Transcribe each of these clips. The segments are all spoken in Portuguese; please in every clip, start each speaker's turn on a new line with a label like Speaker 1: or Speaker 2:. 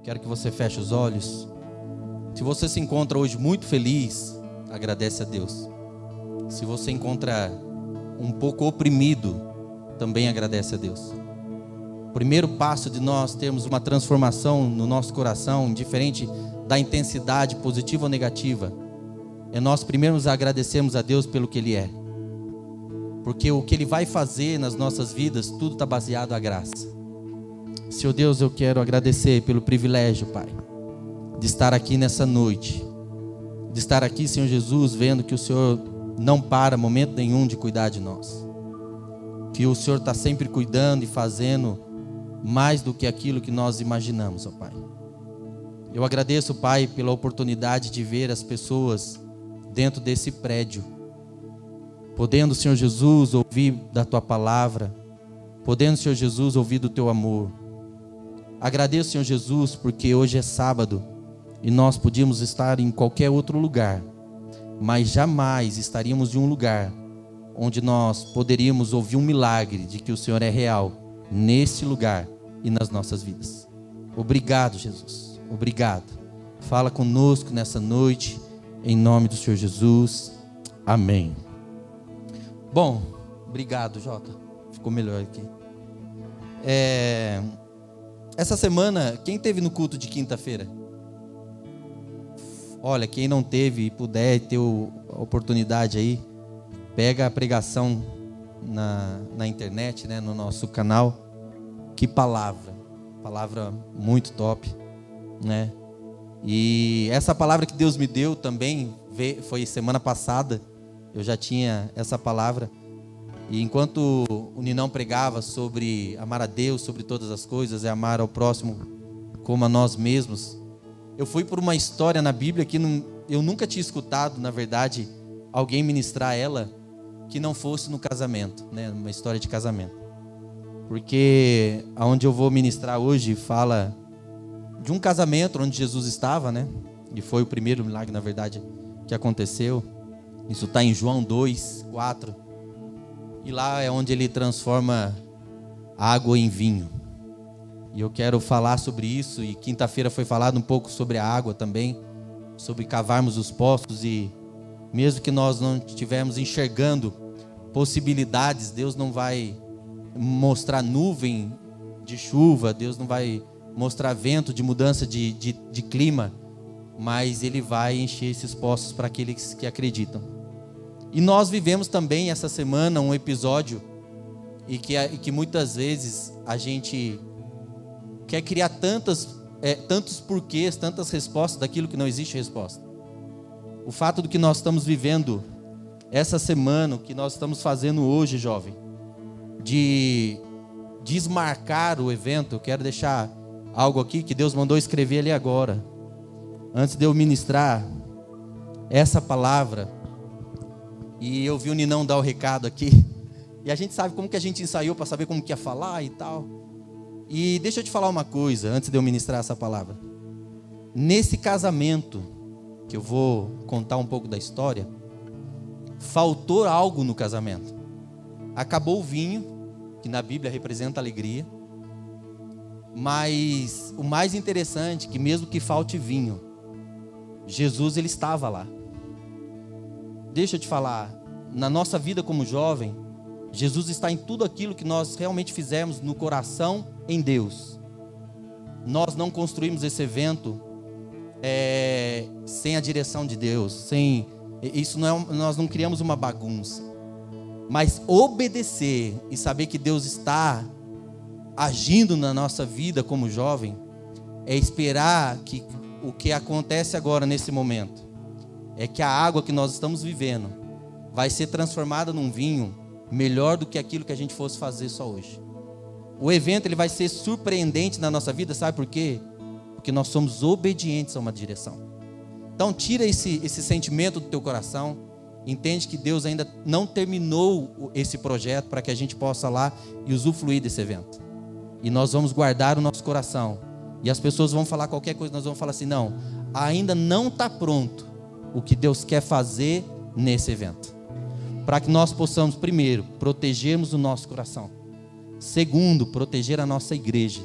Speaker 1: Quero que você feche os olhos. Se você se encontra hoje muito feliz, agradece a Deus. Se você encontra um pouco oprimido, também agradece a Deus. O primeiro passo de nós termos uma transformação no nosso coração, indiferente da intensidade positiva ou negativa, é nós primeiro agradecermos a Deus pelo que Ele é. Porque o que Ele vai fazer nas nossas vidas, tudo está baseado à graça. Senhor Deus, eu quero agradecer pelo privilégio, Pai, de estar aqui nessa noite. De estar aqui, Senhor Jesus, vendo que o Senhor não para momento nenhum de cuidar de nós. Que o Senhor está sempre cuidando e fazendo mais do que aquilo que nós imaginamos, ó Pai. Eu agradeço, Pai, pela oportunidade de ver as pessoas dentro desse prédio, podendo, Senhor Jesus, ouvir da Tua palavra, podendo, Senhor Jesus, ouvir do Teu amor. Agradeço, Senhor Jesus, porque hoje é sábado e nós podíamos estar em qualquer outro lugar, mas jamais estaríamos em um lugar onde nós poderíamos ouvir um milagre de que o Senhor é real nesse lugar e nas nossas vidas. Obrigado, Jesus. Obrigado. Fala conosco nessa noite, em nome do Senhor Jesus. Amém. Bom, obrigado, Jota. Ficou melhor aqui. Essa semana, quem teve no culto de quinta-feira? Olha, quem não teve e puder ter a oportunidade aí, pega a pregação na internet, né, no nosso canal. Que palavra muito top, né? E essa palavra que Deus me deu também, foi semana passada, eu já tinha essa palavra. E enquanto o Ninão pregava sobre amar a Deus sobre todas as coisas e amar ao próximo como a nós mesmos, eu fui por uma história na Bíblia que eu nunca tinha escutado, na verdade, alguém ministrar ela que não fosse no casamento, né? Uma história de casamento. Porque aonde eu vou ministrar hoje fala de um casamento onde Jesus estava, né? E foi o primeiro milagre, na verdade, que aconteceu. Isso está em João 2:4. E lá é onde ele transforma água em vinho. E eu quero falar sobre isso. E quinta-feira foi falado um pouco sobre a água também, sobre cavarmos os poços. E mesmo que nós não estivermos enxergando possibilidades, Deus não vai mostrar nuvem de chuva, Deus não vai mostrar vento de mudança de clima, mas Ele vai encher esses poços para aqueles que acreditam. E nós vivemos também essa semana um episódio e que muitas vezes a gente quer criar tantos porquês, tantas respostas daquilo que não existe resposta. O fato do que nós estamos vivendo essa semana, o que nós estamos fazendo hoje, jovem, de desmarcar o evento, eu quero deixar algo aqui que Deus mandou escrever ali agora, antes de eu ministrar essa palavra. E eu vi o Ninão dar o recado aqui, e a gente sabe como que a gente ensaiou para saber como que ia falar e tal. E deixa eu te falar uma coisa, antes de eu ministrar essa palavra. Nesse casamento, que eu vou contar um pouco da história, faltou algo no casamento. Acabou o vinho, que na Bíblia representa alegria, mas o mais interessante é que mesmo que falte vinho, Jesus, ele estava lá. Deixa eu te falar, na nossa vida como jovem, Jesus está em tudo aquilo que nós realmente fizemos no coração em Deus. Nós não construímos esse evento sem a direção de Deus, nós não criamos uma bagunça. Mas obedecer e saber que Deus está agindo na nossa vida como jovem, é esperar que o que acontece agora nesse momento é que a água que nós estamos vivendo vai ser transformada num vinho melhor do que aquilo que a gente fosse fazer só hoje. O evento ele vai ser surpreendente na nossa vida, sabe por quê? Porque nós somos obedientes a uma direção. Então tira esse sentimento do teu coração, entende que Deus ainda não terminou esse projeto para que a gente possa lá e usufruir desse evento. E nós vamos guardar o nosso coração. E as pessoas vão falar qualquer coisa, nós vamos falar assim, não, ainda não está pronto o que Deus quer fazer nesse evento. Para que nós possamos, primeiro, protegermos o nosso coração. Segundo, proteger a nossa igreja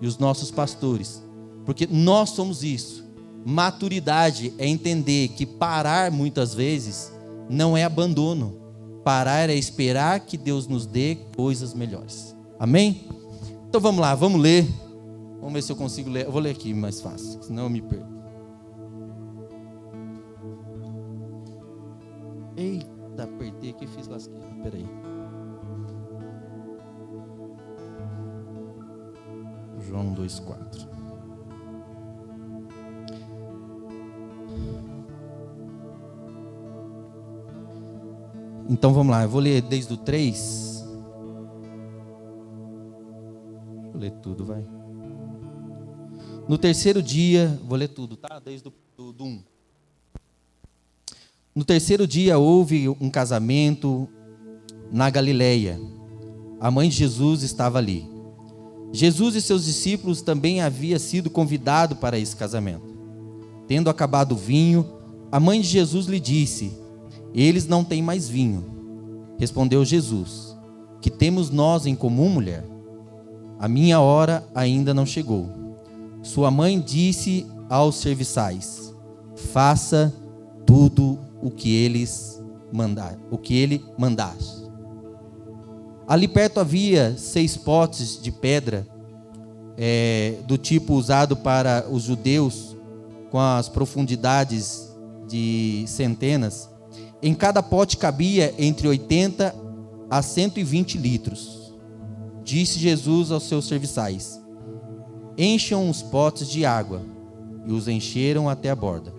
Speaker 1: e os nossos pastores Porque nós somos isso. Maturidade é entender que parar muitas vezes não é abandono. Parar é esperar que Deus nos dê coisas melhores. Amém? Então vamos lá, vamos ler. Vamos ver se eu consigo ler. Eu vou ler aqui mais fácil, senão eu me perco. Eita, apertei aqui e fiz lasqueira. Peraí. João 2,4. Então vamos lá, eu vou ler desde o 3. Deixa eu ler tudo, vai. No terceiro dia, vou ler tudo, tá? Desde do 1. No terceiro dia houve um casamento na Galileia. A mãe de Jesus estava ali. Jesus e seus discípulos também haviam sido convidados para esse casamento. Tendo acabado o vinho, a mãe de Jesus lhe disse: eles não têm mais vinho. Respondeu Jesus: que temos nós em comum, mulher? A minha hora ainda não chegou. Sua mãe disse aos serviçais: faça tudo o que ele mandar. Ali perto havia 6 potes de pedra, do tipo usado para os judeus, com as profundidades de centenas. Em cada pote cabia entre 80 a 120 litros. Disse Jesus aos seus serviçais: encham os potes de água. E os encheram até a borda.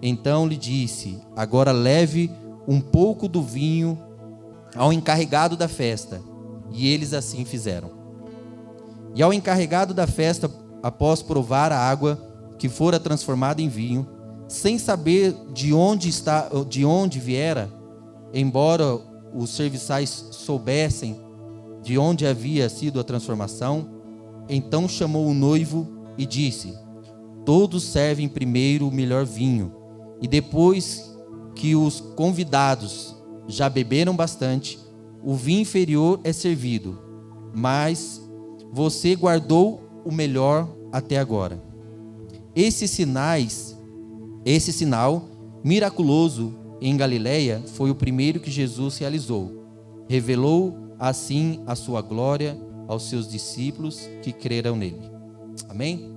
Speaker 1: Então lhe disse: agora leve um pouco do vinho ao encarregado da festa. E eles assim fizeram. E ao encarregado da festa, após provar a água que fora transformada em vinho, sem saber de onde viera, embora os serviçais soubessem de onde havia sido a transformação, então chamou o noivo e disse: todos servem primeiro o melhor vinho, e depois que os convidados já beberam bastante, o vinho inferior é servido, mas você guardou o melhor até agora. Esse sinal miraculoso em Galileia foi o primeiro que Jesus realizou. Revelou assim a sua glória aos seus discípulos que creram nele. Amém?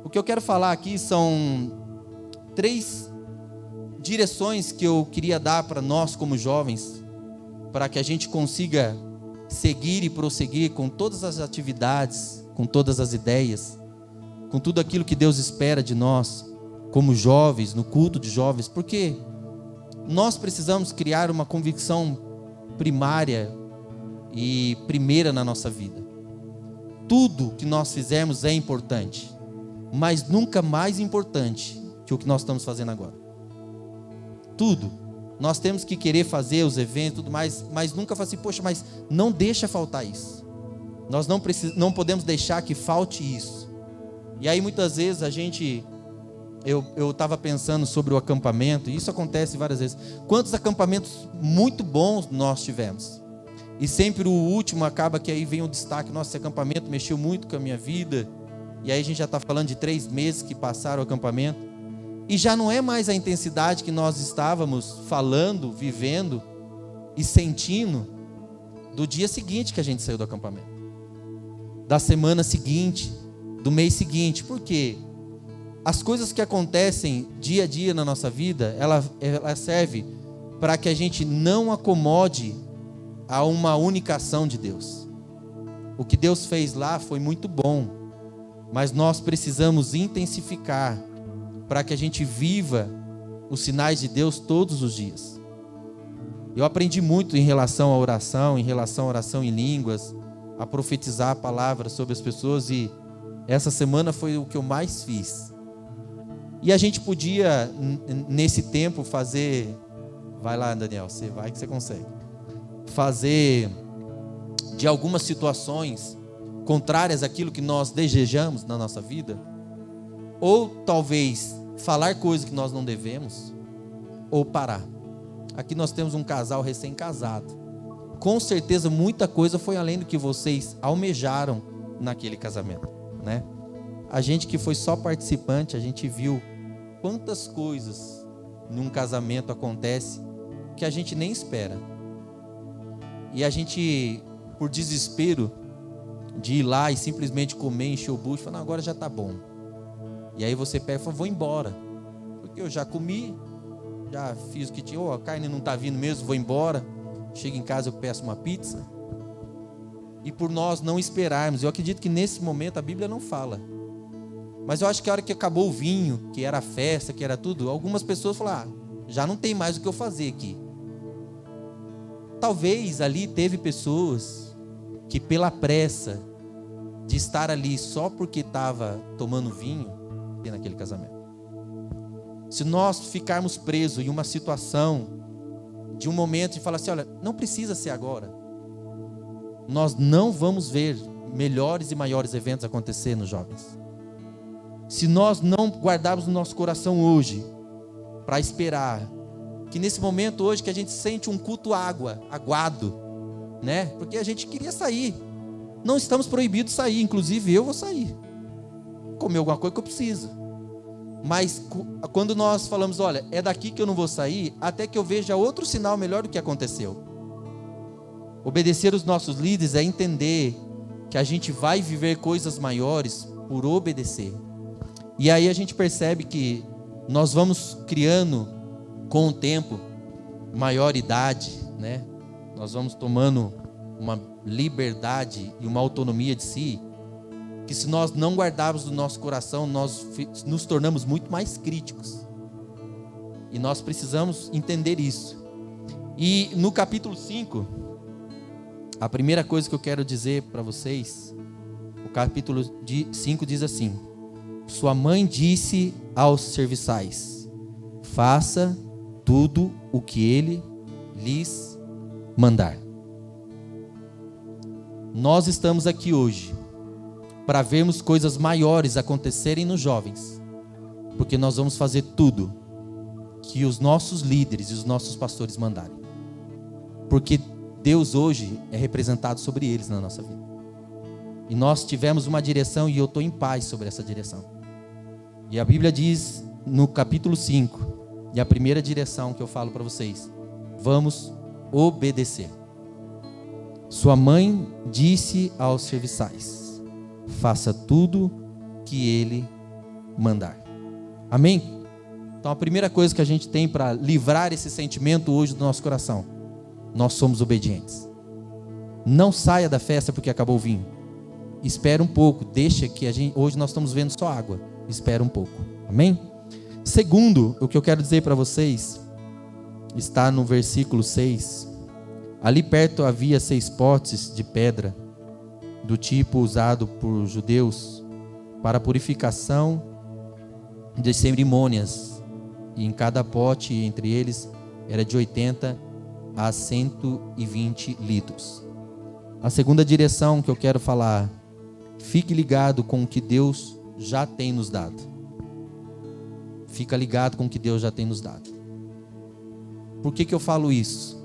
Speaker 1: O que eu quero falar aqui são 3 direções que eu queria dar para nós como jovens, para que a gente consiga seguir e prosseguir com todas as atividades, com todas as ideias, com tudo aquilo que Deus espera de nós, como jovens, no culto de jovens, porque nós precisamos criar uma convicção primária e primeira na nossa vida. Tudo que nós fizermos é importante, mas nunca mais importante que o que nós estamos fazendo agora. Tudo. Nós temos que querer fazer os eventos, tudo mais, mas nunca falar assim: poxa, mas não deixa faltar isso. Nós não podemos deixar que falte isso. E aí muitas vezes eu estava pensando sobre o acampamento, e isso acontece várias vezes. Quantos acampamentos muito bons nós tivemos? E sempre o último acaba que aí vem o destaque: nossa, esse acampamento mexeu muito com a minha vida. E aí a gente já está falando de 3 meses que passaram o acampamento. E já não é mais a intensidade que nós estávamos falando, vivendo e sentindo do dia seguinte que a gente saiu do acampamento, da semana seguinte, do mês seguinte. Por quê? As coisas que acontecem dia a dia na nossa vida, ela serve para que a gente não acomode a uma única ação de Deus. O que Deus fez lá foi muito bom, mas nós precisamos intensificar para que a gente viva os sinais de Deus todos os dias. Eu aprendi muito em relação à oração, em línguas, a profetizar a palavra sobre as pessoas, e essa semana foi o que eu mais fiz. E a gente podia, nesse tempo, fazer... Vai lá, Daniel, você vai que você consegue. Fazer de algumas situações contrárias àquilo que nós desejamos na nossa vida, ou talvez falar coisas que nós não devemos, ou parar. Aqui nós temos um casal recém-casado. Com certeza muita coisa foi além do que vocês almejaram naquele casamento, né? a gente que foi só participante, a gente viu quantas coisas num casamento acontece que a gente nem espera. E a gente, por desespero de ir lá e simplesmente comer, encher o bucho, fala, não, agora já tá bom. E aí você pega e fala, vou embora, porque eu já comi, já fiz o que tinha, a carne não tá vindo mesmo, vou embora. Chego em casa, eu peço uma pizza. E por nós não esperarmos, eu acredito que nesse momento a Bíblia não fala, mas eu acho que a hora que acabou o vinho, que era a festa, que era tudo, algumas pessoas falaram, já não tem mais o que eu fazer aqui. Talvez ali teve pessoas que pela pressa de estar ali só porque estava tomando vinho naquele casamento. Se nós ficarmos presos em uma situação, de um momento de falar assim, olha, não precisa ser agora, nós não vamos ver melhores e maiores eventos acontecer nos jovens. Se nós não guardarmos no nosso coração hoje, para esperar, que nesse momento hoje que a gente sente um culto aguado, né? Porque a gente queria sair. Não estamos proibidos de sair, inclusive eu vou sair. Comer alguma coisa que eu preciso. Mas quando nós falamos, olha, é daqui que eu não vou sair, até que eu veja outro sinal melhor do que aconteceu. Obedecer os nossos líderes é entender que a gente vai viver coisas maiores por obedecer. E aí a gente percebe que nós vamos criando com o tempo maior idade, né? Nós vamos tomando uma liberdade e uma autonomia de si, que se nós não guardarmos no nosso coração, nós nos tornamos muito mais críticos. E nós precisamos entender isso. E no capítulo 5, a primeira coisa que eu quero dizer para vocês, o capítulo 5 diz assim: sua mãe disse aos serviçais, faça tudo o que ele lhes mandar. Nós estamos aqui hoje para vermos coisas maiores acontecerem nos jovens, porque nós vamos fazer tudo que os nossos líderes e os nossos pastores mandarem, porque Deus hoje é representado sobre eles na nossa vida, e nós tivemos uma direção e eu estou em paz sobre essa direção. E a Bíblia diz no capítulo 5, e a primeira direção que eu falo para vocês, vamos obedecer. Sua mãe disse aos serviçais, faça tudo que ele mandar. Amém? Então a primeira coisa que a gente tem para livrar esse sentimento hoje do nosso coração, nós somos obedientes. Não saia da festa porque acabou o vinho. Espera um pouco, deixa que hoje nós estamos vendo só água. Espera um pouco. Amém? Segundo, o que eu quero dizer para vocês está no versículo 6. Ali perto havia 6 potes de pedra, do tipo usado por judeus para purificação de cerimônias, e em cada pote entre eles era de 80 a 120 litros. A segunda direção que eu quero falar, fique ligado com o que Deus já tem nos dado. Fica ligado com o que Deus já tem nos dado. Por que eu falo isso?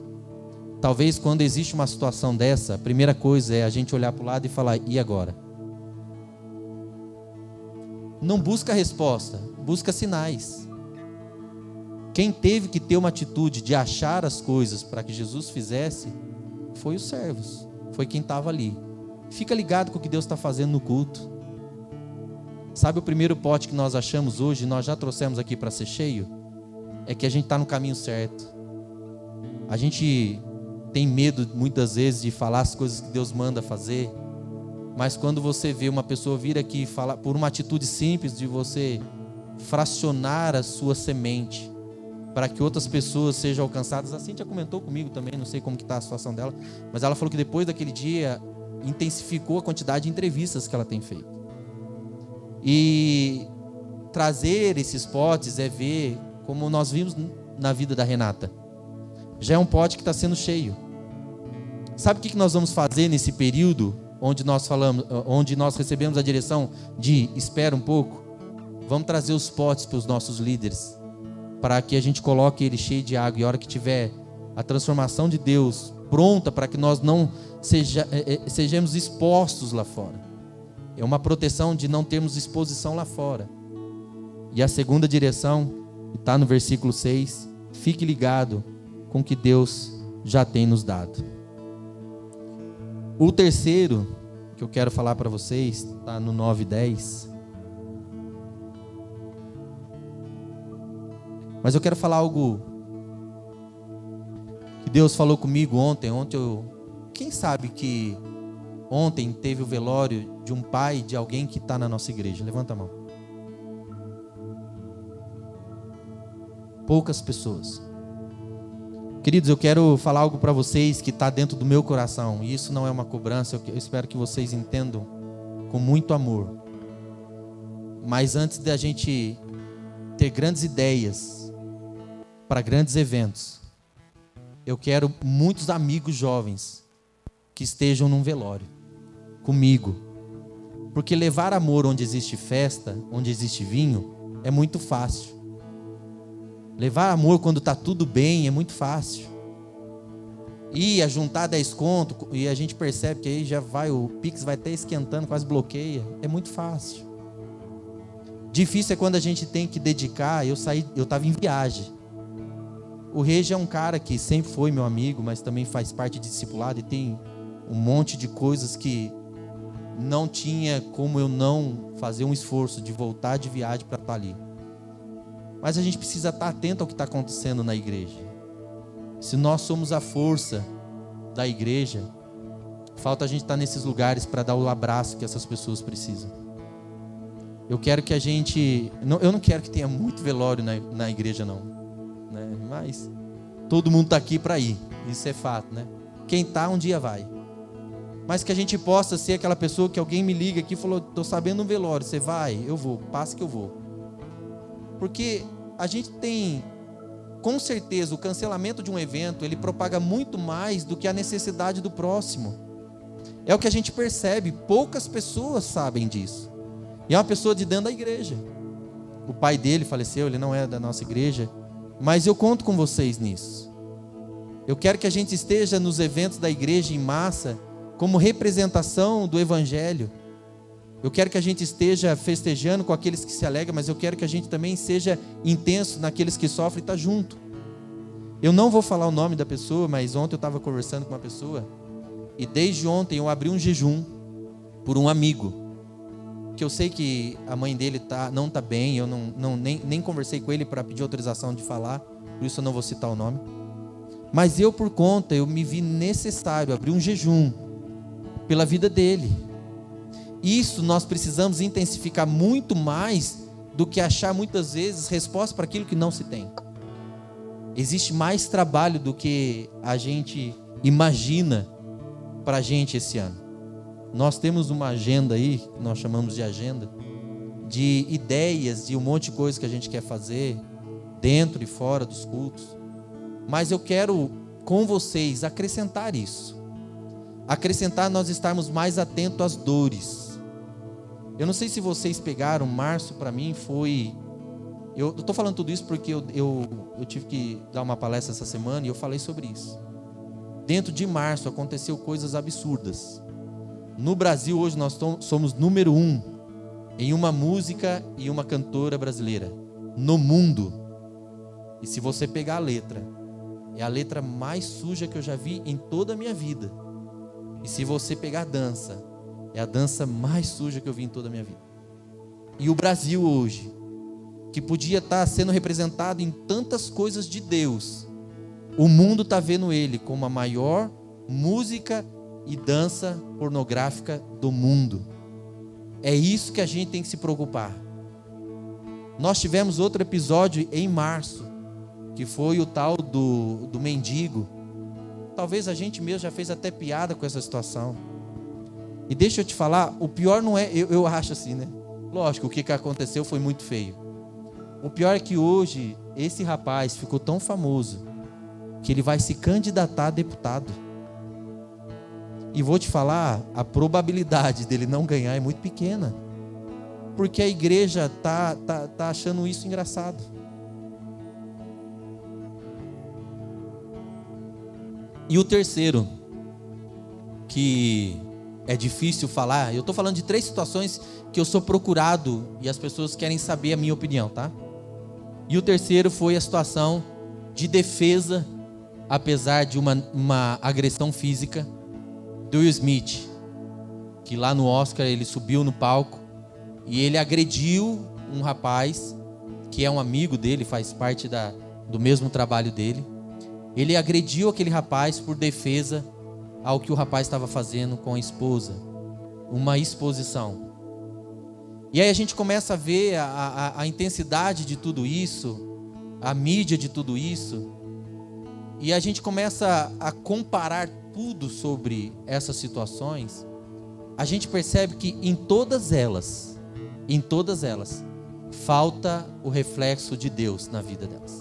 Speaker 1: Talvez quando existe uma situação dessa, a primeira coisa é a gente olhar para o lado e falar, e agora? Não busca resposta, busca sinais. Quem teve que ter uma atitude de achar as coisas para que Jesus fizesse, foi os servos, foi quem estava ali. Fica ligado com o que Deus está fazendo no culto. Sabe o primeiro pote que nós achamos hoje, nós já trouxemos aqui para ser cheio? É que a gente está no caminho certo. A gente tem medo muitas vezes de falar as coisas que Deus manda fazer, mas quando você vê uma pessoa vir aqui e falar, por uma atitude simples de você fracionar a sua semente, para que outras pessoas sejam alcançadas. A Cíntia comentou comigo também, não sei como que está a situação dela, mas ela falou que depois daquele dia, intensificou a quantidade de entrevistas que ela tem feito. E trazer esses potes é ver, como nós vimos na vida da Renata, já é um pote que está sendo cheio. Sabe o que nós vamos fazer nesse período onde nós falamos, onde nós recebemos a direção de espera um pouco? Vamos trazer os potes para os nossos líderes, para que a gente coloque ele cheio de água, e a hora que tiver a transformação de Deus pronta, para que nós não sejamos expostos lá fora. É uma proteção de não termos exposição lá fora. E a segunda direção está no versículo 6. Fique ligado com o que Deus já tem nos dado. O terceiro que eu quero falar para vocês está no 9 e 10. Mas eu quero falar algo que Deus falou comigo ontem. Quem sabe que ontem teve o velório de um pai de alguém que está na nossa igreja? Levanta a mão. Poucas pessoas. Queridos, eu quero falar algo para vocês que está dentro do meu coração. E isso não é uma cobrança, eu espero que vocês entendam com muito amor. Mas antes da gente ter grandes ideias para grandes eventos, eu quero muitos amigos jovens que estejam num velório comigo. Porque levar amor onde existe festa, onde existe vinho, é muito fácil. Levar amor quando está tudo bem é muito fácil. E a juntar 10 conto, e a gente percebe que aí já vai, o Pix vai até esquentando, quase bloqueia. É muito fácil. Difícil é quando a gente tem que dedicar. Eu estava em viagem. O Regi é um cara que sempre foi meu amigo, mas também faz parte de discipulado e tem um monte de coisas que não tinha como eu não fazer um esforço de voltar de viagem para estar ali. Mas a gente precisa estar atento ao que está acontecendo na igreja. Se nós somos a força da igreja, falta a gente estar nesses lugares para dar o abraço que essas pessoas precisam. Eu quero que a gente... eu não quero que tenha muito velório na igreja, não. Né? Mas todo mundo está aqui para ir. Isso é fato, né? Quem está, um dia vai. Mas que a gente possa ser aquela pessoa que alguém me liga aqui e falou: estou sabendo um velório, você vai? Eu vou, passa que eu vou. Porque a gente tem, com certeza, o cancelamento de um evento, ele propaga muito mais do que a necessidade do próximo. É o que a gente percebe, poucas pessoas sabem disso. E é uma pessoa de dentro da igreja. O pai dele faleceu, ele não é da nossa igreja, mas eu conto com vocês nisso. Eu quero que a gente esteja nos eventos da igreja em massa, como representação do evangelho. Eu quero que a gente esteja festejando com aqueles que se alegram, mas eu quero que a gente também seja intenso naqueles que sofrem e está junto. Eu não vou falar o nome da pessoa, mas ontem eu estava conversando com uma pessoa, e desde ontem eu abri um jejum por um amigo, que eu sei que a mãe dele não está bem, eu nem conversei com ele para pedir autorização de falar, por isso eu não vou citar o nome. Mas eu, por conta, eu me vi necessário abrir um jejum pela vida dele. Isso nós precisamos intensificar muito mais do que achar muitas vezes resposta para aquilo que não se tem. Existe mais trabalho do que a gente imagina para a gente esse ano. Nós temos uma agenda aí, que nós chamamos de agenda, de ideias, de um monte de coisa que a gente quer fazer, dentro e fora dos cultos. Mas eu quero, com vocês, acrescentar isso. Acrescentar nós estarmos mais atentos às dores. Eu não sei se vocês pegaram, março para mim foi... Eu estou falando tudo isso porque eu tive que dar uma palestra essa semana e eu falei sobre isso. Dentro de março aconteceu coisas absurdas. No Brasil hoje nós somos número 1 em uma música e uma cantora brasileira. No mundo. E se você pegar a letra, é a letra mais suja que eu já vi em toda a minha vida. E se você pegar a dança, é a dança mais suja que eu vi em toda a minha vida. E o Brasil hoje, que podia estar sendo representado em tantas coisas de Deus, o mundo está vendo ele como a maior música e dança pornográfica do mundo. É isso que a gente tem que se preocupar. Nós tivemos outro episódio em março, que foi o tal do mendigo. Talvez a gente mesmo já fez até piada com essa situação. E deixa eu te falar, o pior não é, eu acho assim, né? Lógico, o que aconteceu foi muito feio. O pior é que hoje, esse rapaz ficou tão famoso, que ele vai se candidatar a deputado. E vou te falar, a probabilidade dele não ganhar é muito pequena. Porque a igreja tá achando isso engraçado. E o terceiro, que é difícil falar. Eu estou falando de 3 situações que eu sou procurado e as pessoas querem saber a minha opinião, tá? E o terceiro foi a situação de defesa, apesar de uma agressão física, do Will Smith, que lá no Oscar ele subiu no palco e ele agrediu um rapaz que é um amigo dele, faz parte do mesmo trabalho dele. Ele agrediu aquele rapaz por defesa ao que o rapaz estava fazendo com a esposa, uma exposição. E aí a gente começa a ver a intensidade de tudo isso, a mídia de tudo isso, e a gente começa a comparar tudo sobre essas situações. A gente percebe que em todas elas, falta o reflexo de Deus na vida delas.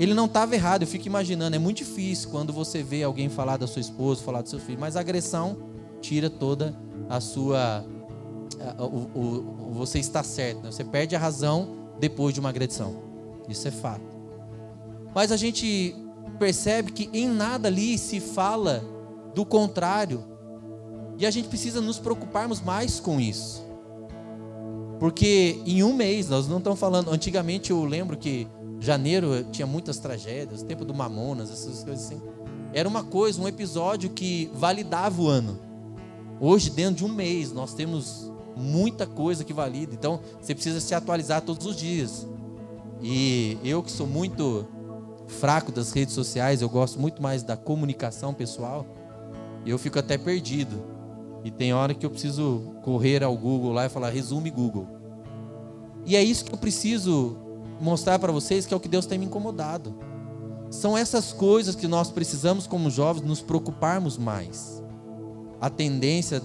Speaker 1: Ele não estava errado, eu fico imaginando, é muito difícil quando você vê alguém falar da sua esposa, falar do seu filho, mas a agressão tira toda a sua... você está certo, né? Você perde a razão depois de uma agressão, isso é fato. Mas a gente percebe que em nada ali se fala do contrário, e a gente precisa nos preocuparmos mais com isso, porque em um mês, nós não estamos falando, antigamente eu lembro que janeiro tinha muitas tragédias, o tempo do Mamonas, essas coisas assim, era uma coisa, um episódio que validava o ano. Hoje, dentro de um mês, nós temos muita coisa que valida, então você precisa se atualizar todos os dias. E eu que sou muito fraco das redes sociais, eu gosto muito mais da comunicação pessoal, e eu fico até perdido, e tem hora que eu preciso correr ao Google lá e falar, resume Google. E é isso que eu preciso mostrar para vocês, que é o que Deus tem me incomodado. São essas coisas que nós precisamos, como jovens, nos preocuparmos mais. A tendência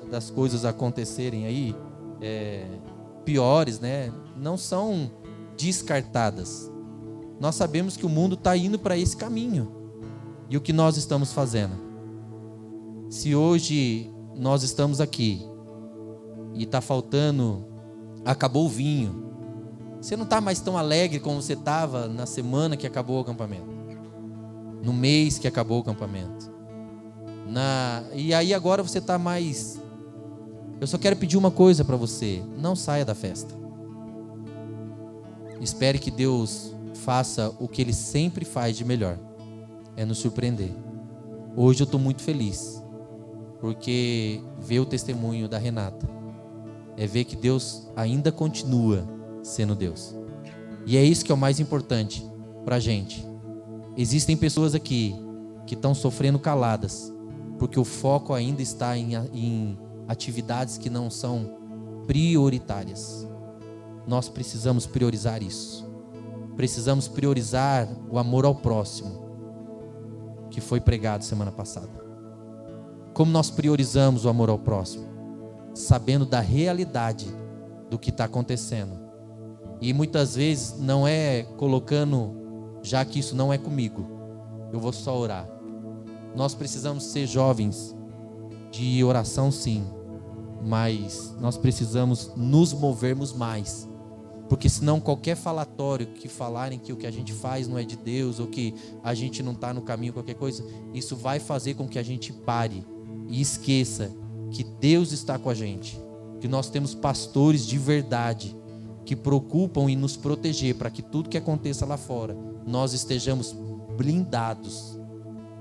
Speaker 1: das coisas acontecerem aí, piores, né? Não são descartadas. Nós sabemos que o mundo está indo para esse caminho. E o que nós estamos fazendo? Se hoje nós estamos aqui e está faltando, acabou o vinho, você não está mais tão alegre como você estava na semana que acabou o acampamento, no mês que acabou o acampamento. E aí agora você está mais... Eu só quero pedir uma coisa para você: não saia da festa. Espere que Deus faça o que Ele sempre faz de melhor, é nos surpreender. Hoje eu estou muito feliz, porque ver o testemunho da Renata é ver que Deus ainda continua sendo Deus. E é isso que é o mais importante para a gente. Existem pessoas aqui que estão sofrendo caladas, porque o foco ainda está em atividades que não são prioritárias. Nós precisamos priorizar isso. Precisamos priorizar o amor ao próximo, que foi pregado semana passada. Como nós priorizamos o amor ao próximo? Sabendo da realidade do que está acontecendo. E muitas vezes não é colocando, já que isso não é comigo, eu vou só orar. Nós precisamos ser jovens de oração, sim, mas nós precisamos nos movermos mais, porque senão qualquer falatório que falarem que o que a gente faz não é de Deus, ou que a gente não está no caminho, qualquer coisa, isso vai fazer com que a gente pare e esqueça que Deus está com a gente, que nós temos pastores de verdade, que preocupam em nos proteger, para que tudo que aconteça lá fora, nós estejamos blindados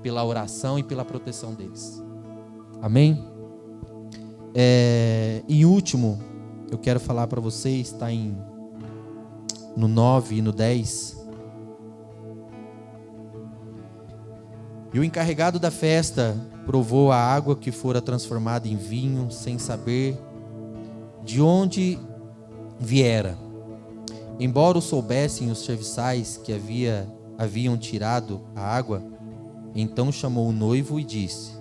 Speaker 1: pela oração e pela proteção deles. Amém? Em último, eu quero falar para vocês, está no 9 e no 10. E o encarregado da festa provou a água que fora transformada em vinho, sem saber de onde viera. Embora o soubessem os serviçais que haviam tirado a água, então chamou o noivo e disse: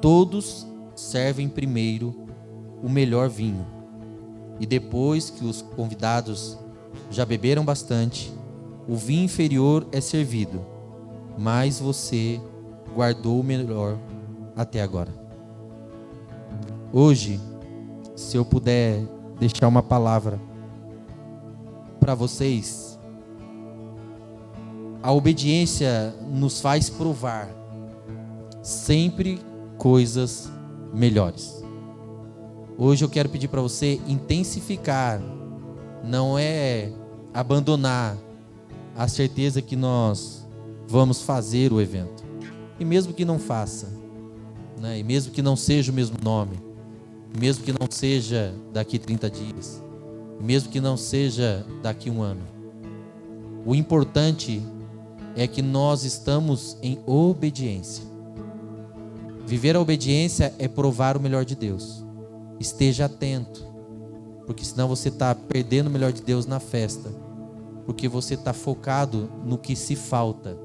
Speaker 1: todos servem primeiro o melhor vinho, e depois que os convidados já beberam bastante, o vinho inferior é servido, mas você guardou o melhor até agora. Hoje, se eu puder deixar uma palavra para vocês, a obediência nos faz provar sempre coisas melhores. Hoje eu quero pedir para você intensificar, não é abandonar a certeza que nós vamos fazer o evento. E mesmo que não faça, né? E mesmo que não seja o mesmo nome, mesmo que não seja daqui 30 dias, mesmo que não seja daqui 1 ano, o importante é que nós estamos em obediência. Viver a obediência é provar o melhor de Deus. Esteja atento, porque senão você está perdendo o melhor de Deus na festa, porque você está focado no que se falta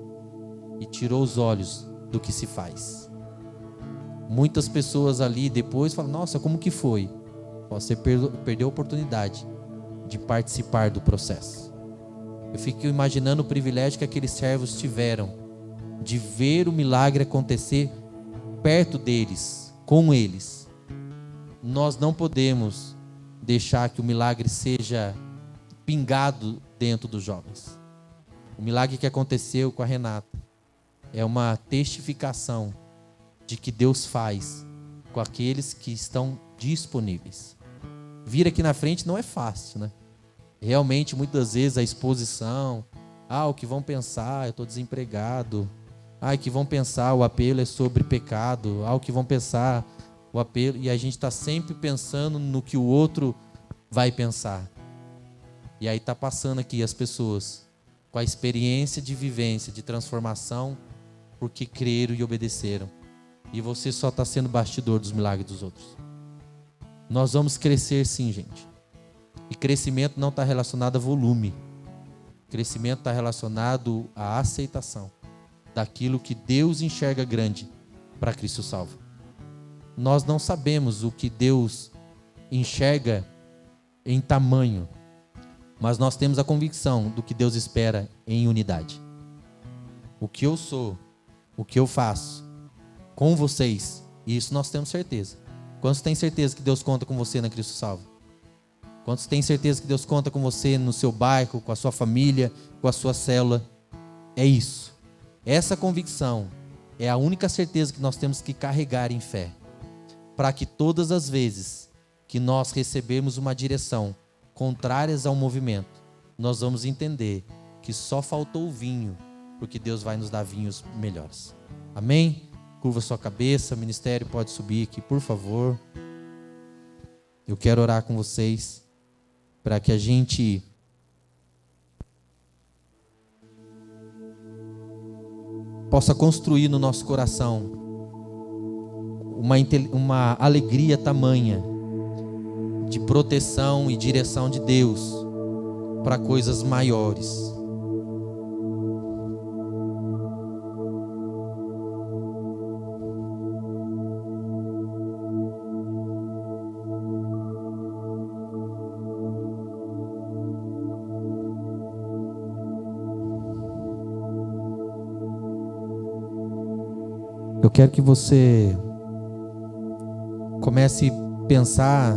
Speaker 1: e tirou os olhos do que se faz. Muitas pessoas ali depois falam: nossa, como que foi? Você perdeu a oportunidade de participar do processo. Eu fico imaginando o privilégio que aqueles servos tiveram de ver o milagre acontecer perto deles, com eles. Nós não podemos deixar que o milagre seja pingado dentro dos jovens. O milagre que aconteceu com a Renata é uma testificação de que Deus faz com aqueles que estão disponíveis. Vir aqui na frente não é fácil, né? Realmente, muitas vezes a exposição, o que vão pensar, eu estou desempregado, o que vão pensar, o apelo é sobre pecado, o que vão pensar, o apelo, e a gente está sempre pensando no que o outro vai pensar. E aí está passando aqui as pessoas com a experiência de vivência, de transformação, porque creram e obedeceram. E você só está sendo bastidor dos milagres dos outros. Nós vamos crescer sim, gente. E crescimento não está relacionado a volume. Crescimento está relacionado à aceitação daquilo que Deus enxerga grande para Cristo salvo. Nós não sabemos o que Deus enxerga em tamanho, mas nós temos a convicção do que Deus espera em unidade. O que eu sou, o que eu faço com vocês, isso nós temos certeza. Quantos têm certeza que Deus conta com você na Cristo Salvo? Quantos têm certeza que Deus conta com você no seu bairro, com a sua família, com a sua célula? É isso. Essa convicção é a única certeza que nós temos que carregar em fé, para que todas as vezes que nós recebemos uma direção contrárias ao movimento, nós vamos entender que só faltou o vinho, porque Deus vai nos dar vinhos melhores. Amém? Curva sua cabeça, o ministério pode subir aqui, por favor. Eu quero orar com vocês, para que a gente possa construir no nosso coração uma alegria tamanha de proteção e direção de Deus para coisas maiores. Eu quero que você comece a pensar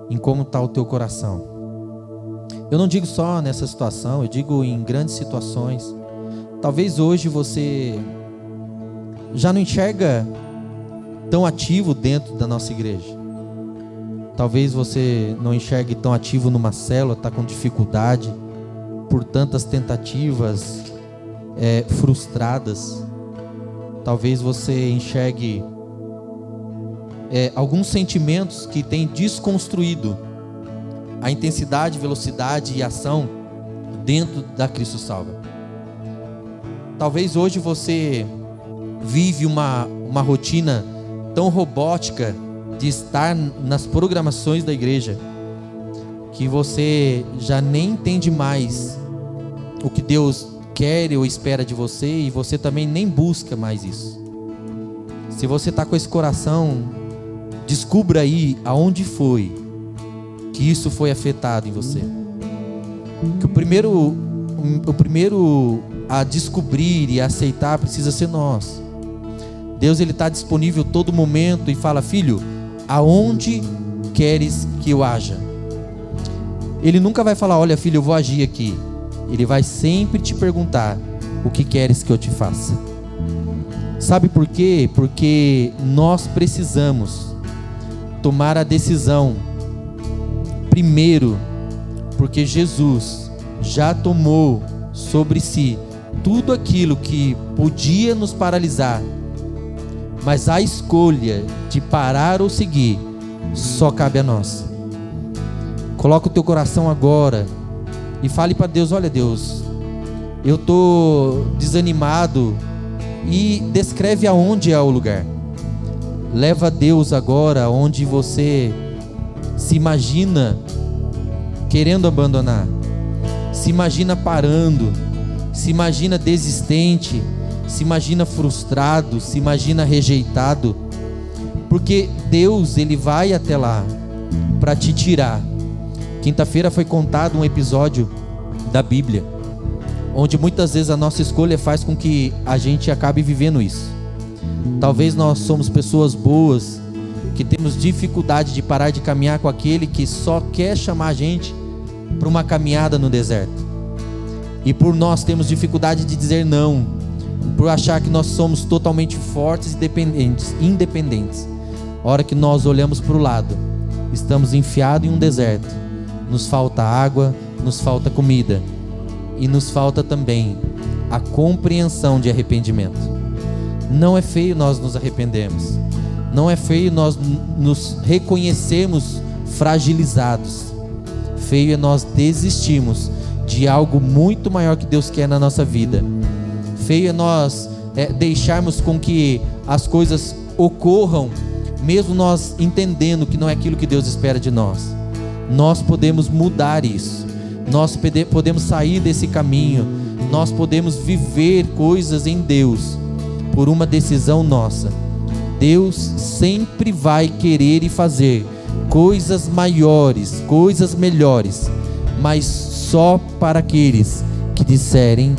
Speaker 1: em como está o teu coração. Eu não digo só nessa situação, eu digo em grandes situações. Talvez hoje você já não enxerga tão ativo dentro da nossa igreja. Talvez você não enxergue tão ativo numa célula, está com dificuldade por tantas tentativas frustradas. Talvez você enxergue alguns sentimentos que têm desconstruído a intensidade, velocidade e ação dentro da Cristo Salva. Talvez hoje você vive uma rotina tão robótica de estar nas programações da igreja, que você já nem entende mais o que Deus quer ou espera de você, e você também nem busca mais isso. Se você está com esse coração, descubra aí aonde foi que isso foi afetado em você. Que o primeiro a descobrir e a aceitar precisa ser nós. Deus, ele está disponível todo momento e fala: filho, aonde queres que eu haja? Ele nunca vai falar: olha filho, eu vou agir aqui. Ele vai sempre te perguntar: o que queres que eu te faça? Sabe por quê? Porque nós precisamos tomar a decisão primeiro, porque Jesus já tomou sobre si tudo aquilo que podia nos paralisar, mas a escolha de parar ou seguir só cabe a nós. Coloca o teu coração agora e fale para Deus: olha, Deus, eu estou desanimado, e descreve aonde é o lugar. Leva Deus agora onde você se imagina querendo abandonar, se imagina parando, se imagina desistente, se imagina frustrado, se imagina rejeitado, porque Deus, Ele vai até lá para te tirar. Quinta-feira foi contado um episódio da Bíblia, onde muitas vezes a nossa escolha faz com que a gente acabe vivendo isso. Talvez nós somos pessoas boas, que temos dificuldade de parar de caminhar com aquele que só quer chamar a gente para uma caminhada no deserto. E por nós temos dificuldade de dizer não, por achar que nós somos totalmente fortes e independentes. A hora que nós olhamos para o lado, estamos enfiados em um deserto. Nos falta água, nos falta comida, e nos falta também a compreensão de arrependimento. Não é feio nós nos arrependermos, não é feio nós nos reconhecermos fragilizados. Feio é nós desistirmos de algo muito maior que Deus quer na nossa vida. Feio é nós deixarmos com que as coisas ocorram, mesmo nós entendendo que não é aquilo que Deus espera de nós. Nós podemos mudar isso, nós podemos sair desse caminho, nós podemos viver coisas em Deus por uma decisão nossa. Deus sempre vai querer e fazer coisas maiores, coisas melhores, mas só para aqueles que disserem: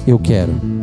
Speaker 1: eu quero.